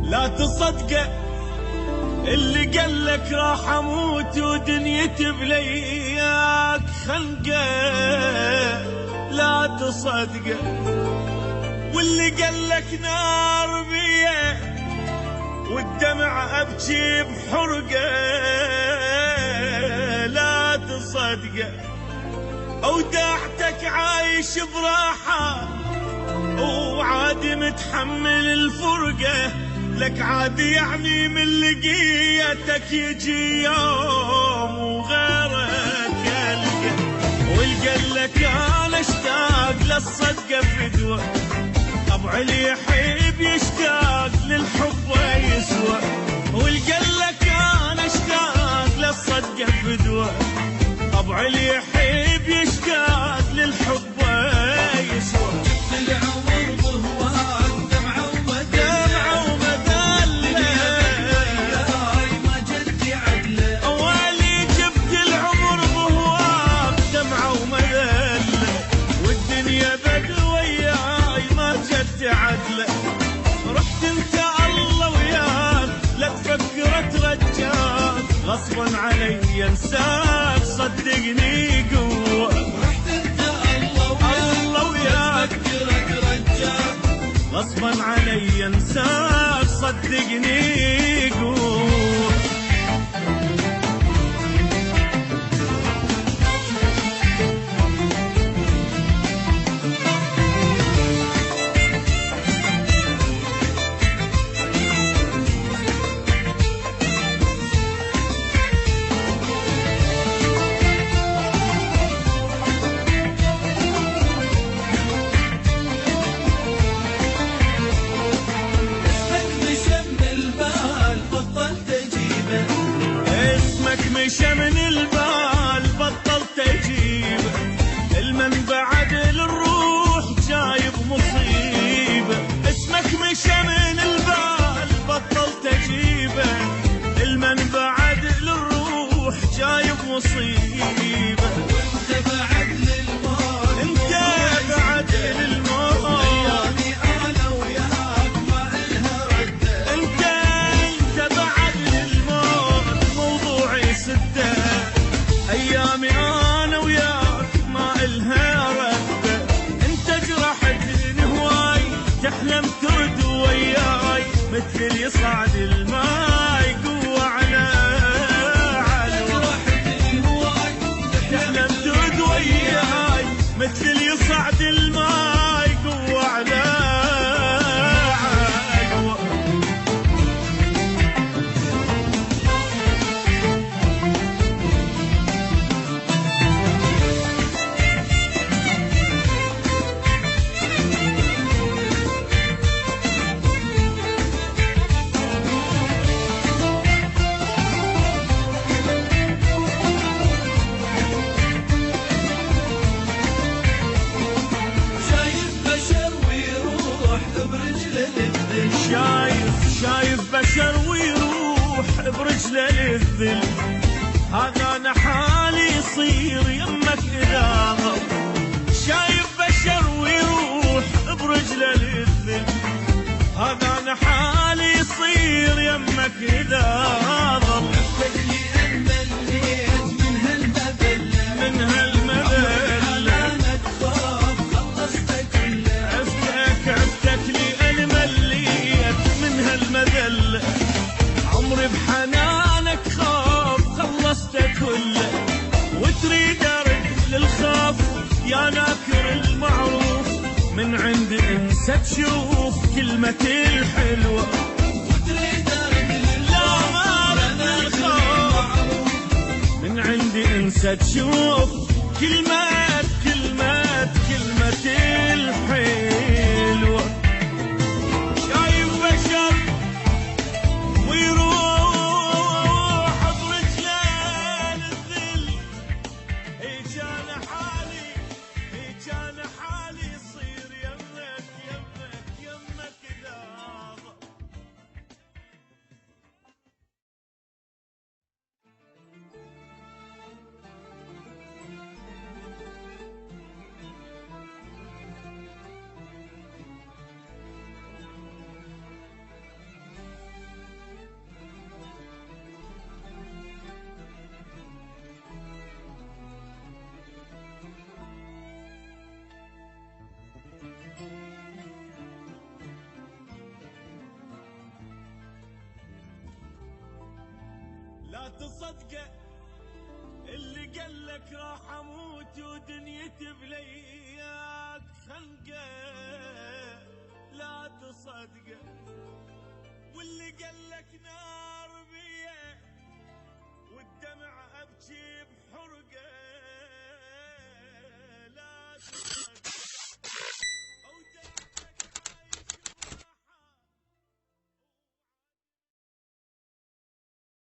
لا تصدقه اللي قالك راح اموت ودنيتي بلياك خنقه، لا تصدقه. واللي قالك نار بيه والدمع ابكي بحرقه، لا تصدقه. اودعتك عايش براحه وعادي متحمل الفرقه، لك عادي يعني من لقيتك يجي يوم وغيرك يلقى. والقلك انا اشتاق للصدقه فدوه، طبع اللي يحب يشتاق للحب ويسوى. والقلك انا اشتاق للصدقه فدوه، طبع اللي يحب يشتاق للحب ويسوى. العمر بهواك دمعة ومدلة، ما جدي عدله. أولي جبت العمر بهواك دمعة ومدلة، والدنيا بدل وياي ما جدي عدله. رحت انت الله وياك لا تفكر ترجاك، غصبا علي انساك صدقني قوة. رحت انت الله وياك تفكر ترجاك، غصبا علي انساك صدقني قوة. مشى من البال بطلت اجيبه، المن بعد للروح جايب مصيبه. اسمك مشى من البال بطلت اجيبه، المن بعد للروح جايب مصيبه. وانت بعد للموت، انت بعد للموت، ايامي انا وياك ما الها رده. انت بعد للموت موضوعي سده، ايامي انا وياك ما الها رده. انت جرحتني هواي تحلم ترد وياي، مثل اللي يصعد الماي قوة على علو. جرحتني هواي تحلم ترد وياي، مثل اللي يصعد الماي قوة على علو. شايف بشر ويروح برجله للذل، هذا انا حالي يصير يمك اذا غب. شايف بشر ويروح برجله للذل، هذا انا حالي يصير يمك اذا ظل. تدري ان مليت من هالمذله، من هالمذله انا تخاف خلصت كله. عفتك لي انا مليت من هالمذله، عمري بحنانك خاف خلصت كله. وتريد ارد للخاف يا ناكر المعروف، من عند انسى تشوف كلمتي الحلوه. وتريد ارد للخاف من عند انسى تشوف كلمتي الحلوه. شايف بشر ويروح برجله للذل، هي كان حالي يصير يمك إذا ضل. لا تصدقه اللي قالك راح اموت ودنيتي بلياك خنقه، لا تصدقه واللي قالك نار